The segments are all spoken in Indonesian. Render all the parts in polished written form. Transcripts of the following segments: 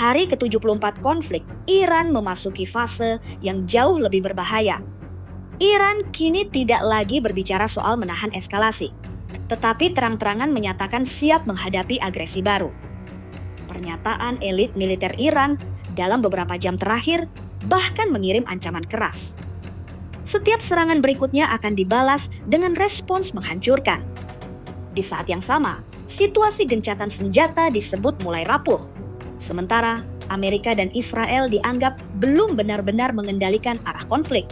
hari ke-74 konflik, Iran memasuki fase yang jauh lebih berbahaya. Iran kini tidak lagi berbicara soal menahan eskalasi, tetapi terang-terangan menyatakan siap menghadapi agresi baru. Pernyataan elit militer Iran dalam beberapa jam terakhir bahkan mengirim ancaman keras. Setiap serangan berikutnya akan dibalas dengan respons menghancurkan. Di saat yang sama, situasi gencatan senjata disebut mulai rapuh. Sementara Amerika dan Israel dianggap belum benar-benar mengendalikan arah konflik.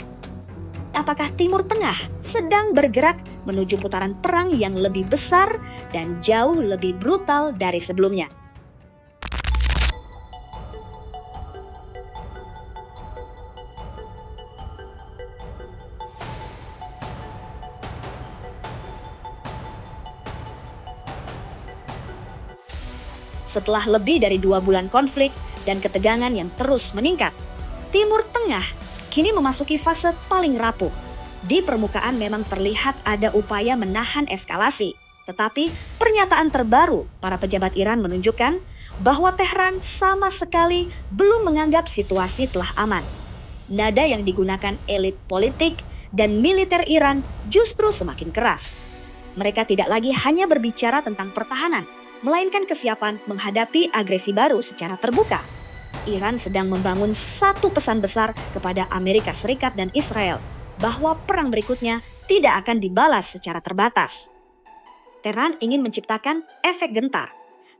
Apakah Timur Tengah sedang bergerak menuju putaran perang yang lebih besar dan jauh lebih brutal dari sebelumnya? Setelah lebih dari 2 bulan konflik dan ketegangan yang terus meningkat, Timur Tengah kini memasuki fase paling rapuh. Di permukaan memang terlihat ada upaya menahan eskalasi, tetapi pernyataan terbaru para pejabat Iran menunjukkan bahwa Tehran sama sekali belum menganggap situasi telah aman. Nada yang digunakan elit politik dan militer Iran justru semakin keras. Mereka tidak lagi hanya berbicara tentang pertahanan, melainkan kesiapan menghadapi agresi baru secara terbuka. Iran sedang membangun satu pesan besar kepada Amerika Serikat dan Israel, bahwa perang berikutnya tidak akan dibalas secara terbatas. Tehran ingin menciptakan efek gentar.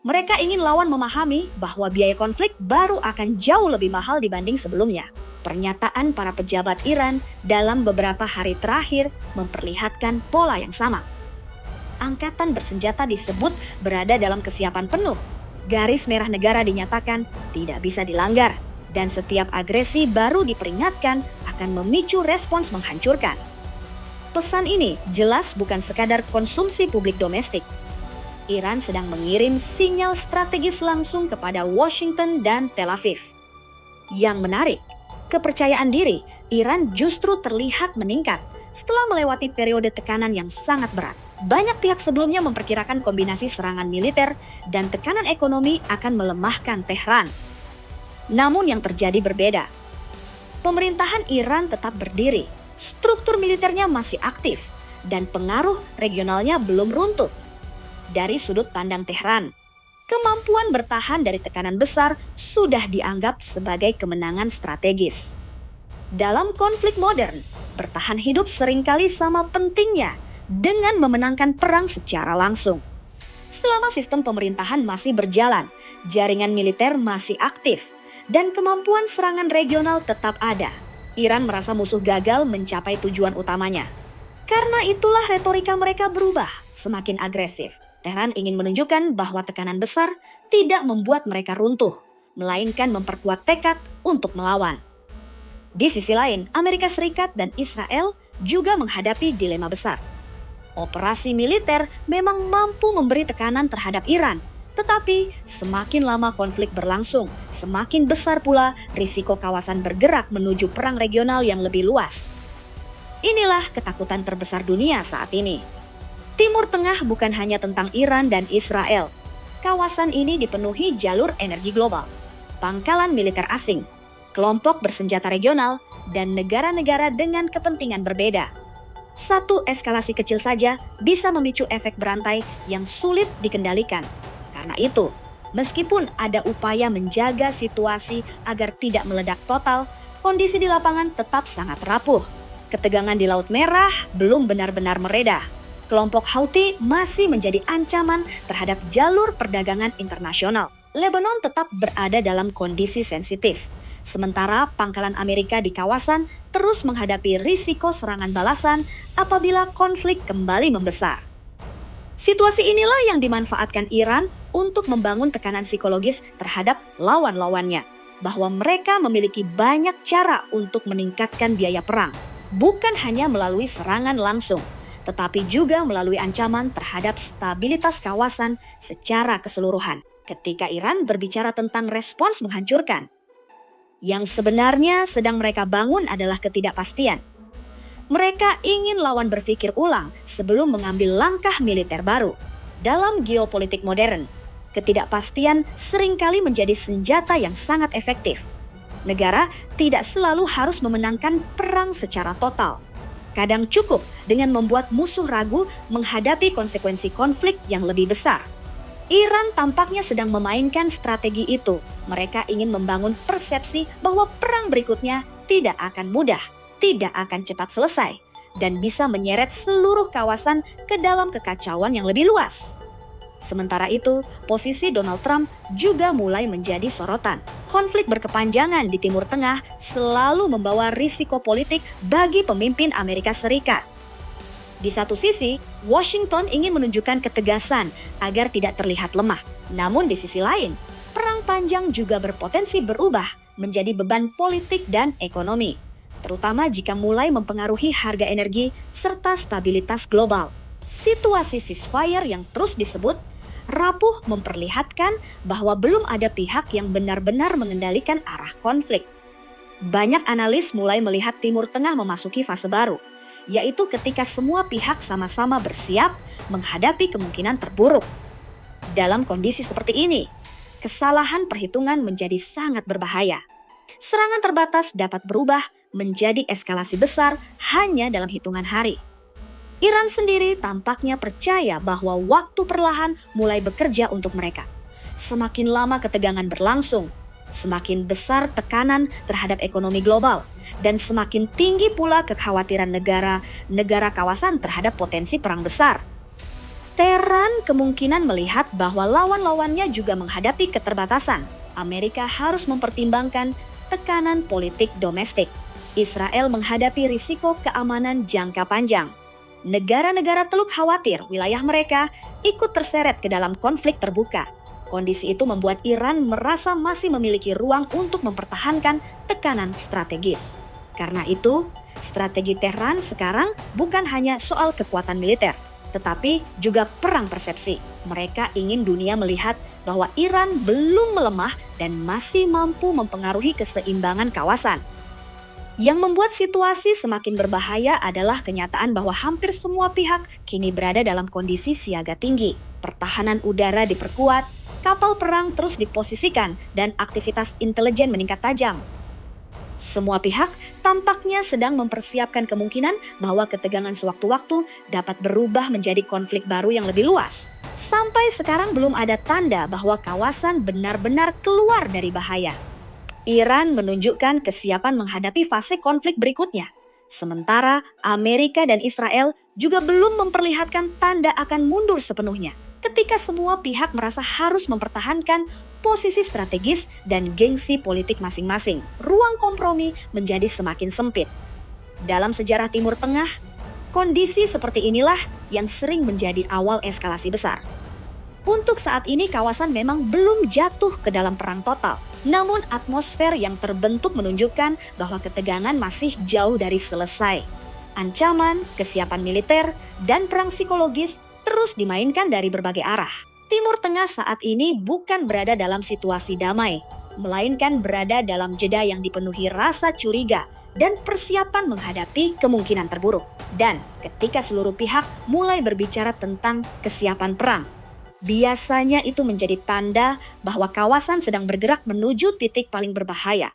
Mereka ingin lawan memahami bahwa biaya konflik baru akan jauh lebih mahal dibanding sebelumnya. Pernyataan para pejabat Iran dalam beberapa hari terakhir memperlihatkan pola yang sama. Angkatan bersenjata disebut berada dalam kesiapan penuh. Garis merah negara dinyatakan tidak bisa dilanggar, dan setiap agresi baru diperingatkan akan memicu respons menghancurkan. Pesan ini jelas bukan sekadar konsumsi publik domestik. Iran sedang mengirim sinyal strategis langsung kepada Washington dan Tel Aviv. Yang menarik, kepercayaan diri Iran justru terlihat meningkat setelah melewati periode tekanan yang sangat berat. Banyak pihak sebelumnya memperkirakan kombinasi serangan militer dan tekanan ekonomi akan melemahkan Tehran. Namun yang terjadi berbeda. Pemerintahan Iran tetap berdiri, struktur militernya masih aktif, dan pengaruh regionalnya belum runtuh. Dari sudut pandang Tehran, kemampuan bertahan dari tekanan besar sudah dianggap sebagai kemenangan strategis. Dalam konflik modern, bertahan hidup seringkali sama pentingnya dengan memenangkan perang secara langsung. Selama sistem pemerintahan masih berjalan, jaringan militer masih aktif, dan kemampuan serangan regional tetap ada, Iran merasa musuh gagal mencapai tujuan utamanya. Karena itulah retorika mereka berubah semakin agresif. Tehran ingin menunjukkan bahwa tekanan besar tidak membuat mereka runtuh, melainkan memperkuat tekad untuk melawan. Di sisi lain, Amerika Serikat dan Israel juga menghadapi dilema besar. Operasi militer memang mampu memberi tekanan terhadap Iran, tetapi semakin lama konflik berlangsung, semakin besar pula risiko kawasan bergerak menuju perang regional yang lebih luas. Inilah ketakutan terbesar dunia saat ini. Timur Tengah bukan hanya tentang Iran dan Israel. Kawasan ini dipenuhi jalur energi global, pangkalan militer asing, kelompok bersenjata regional, dan negara-negara dengan kepentingan berbeda. Satu eskalasi kecil saja bisa memicu efek berantai yang sulit dikendalikan. Karena itu, meskipun ada upaya menjaga situasi agar tidak meledak total, kondisi di lapangan tetap sangat rapuh. Ketegangan di Laut Merah belum benar-benar mereda. Kelompok Houthi masih menjadi ancaman terhadap jalur perdagangan internasional. Lebanon tetap berada dalam kondisi sensitif. Sementara pangkalan Amerika di kawasan terus menghadapi risiko serangan balasan apabila konflik kembali membesar. Situasi inilah yang dimanfaatkan Iran untuk membangun tekanan psikologis terhadap lawan-lawannya, bahwa mereka memiliki banyak cara untuk meningkatkan biaya perang, bukan hanya melalui serangan langsung, tetapi juga melalui ancaman terhadap stabilitas kawasan secara keseluruhan. Ketika Iran berbicara tentang respons menghancurkan, yang sebenarnya sedang mereka bangun adalah ketidakpastian. Mereka ingin lawan berpikir ulang sebelum mengambil langkah militer baru. Dalam geopolitik modern, Ketidakpastian seringkali menjadi senjata yang sangat efektif. Negara tidak selalu harus memenangkan perang secara total. Kadang cukup dengan membuat musuh ragu menghadapi konsekuensi konflik yang lebih besar. Iran tampaknya sedang memainkan strategi itu. Mereka ingin membangun persepsi bahwa perang berikutnya tidak akan mudah, tidak akan cepat selesai, dan bisa menyeret seluruh kawasan ke dalam kekacauan yang lebih luas. Sementara itu, posisi Donald Trump juga mulai menjadi sorotan. Konflik berkepanjangan di Timur Tengah selalu membawa risiko politik bagi pemimpin Amerika Serikat. Di satu sisi, Washington ingin menunjukkan ketegasan agar tidak terlihat lemah. Namun di sisi lain, perang panjang juga berpotensi berubah menjadi beban politik dan ekonomi, terutama jika mulai mempengaruhi harga energi serta stabilitas global. Situasi ceasefire yang terus disebut rapuh memperlihatkan bahwa belum ada pihak yang benar-benar mengendalikan arah konflik. Banyak analis mulai melihat Timur Tengah memasuki fase baru, yaitu ketika semua pihak sama-sama bersiap menghadapi kemungkinan terburuk. Dalam kondisi seperti ini, kesalahan perhitungan menjadi sangat berbahaya. Serangan terbatas dapat berubah menjadi eskalasi besar hanya dalam hitungan hari. Iran sendiri tampaknya percaya bahwa waktu perlahan mulai bekerja untuk mereka. Semakin lama ketegangan berlangsung, semakin besar tekanan terhadap ekonomi global, dan semakin tinggi pula kekhawatiran negara kawasan terhadap potensi perang besar. Tehran kemungkinan melihat bahwa lawan-lawannya juga menghadapi keterbatasan. Amerika harus mempertimbangkan tekanan politik domestik. Israel menghadapi risiko keamanan jangka panjang. Negara-negara Teluk khawatir wilayah mereka ikut terseret ke dalam konflik terbuka. Kondisi itu membuat Iran merasa masih memiliki ruang untuk mempertahankan tekanan strategis. Karena itu, strategi Tehran sekarang bukan hanya soal kekuatan militer, tetapi juga perang persepsi. Mereka ingin dunia melihat bahwa Iran belum melemah dan masih mampu mempengaruhi keseimbangan kawasan. Yang membuat situasi semakin berbahaya adalah kenyataan bahwa hampir semua pihak kini berada dalam kondisi siaga tinggi. Pertahanan udara diperkuat, kapal perang terus diposisikan, dan aktivitas intelijen meningkat tajam. Semua pihak tampaknya sedang mempersiapkan kemungkinan bahwa ketegangan sewaktu-waktu dapat berubah menjadi konflik baru yang lebih luas. Sampai sekarang belum ada tanda bahwa kawasan benar-benar keluar dari bahaya. Iran menunjukkan kesiapan menghadapi fase konflik berikutnya. Sementara Amerika dan Israel juga belum memperlihatkan tanda akan mundur sepenuhnya. Ketika semua pihak merasa harus mempertahankan posisi strategis dan gengsi politik masing-masing, ruang kompromi menjadi semakin sempit. Dalam sejarah Timur Tengah, kondisi seperti inilah yang sering menjadi awal eskalasi besar. Untuk saat ini kawasan memang belum jatuh ke dalam perang total. Namun atmosfer yang terbentuk menunjukkan bahwa ketegangan masih jauh dari selesai. Ancaman, kesiapan militer, dan perang psikologis terus dimainkan dari berbagai arah. Timur Tengah saat ini bukan berada dalam situasi damai, melainkan berada dalam jeda yang dipenuhi rasa curiga dan persiapan menghadapi kemungkinan terburuk. Dan ketika seluruh pihak mulai berbicara tentang kesiapan perang, biasanya itu menjadi tanda bahwa kawasan sedang bergerak menuju titik paling berbahaya.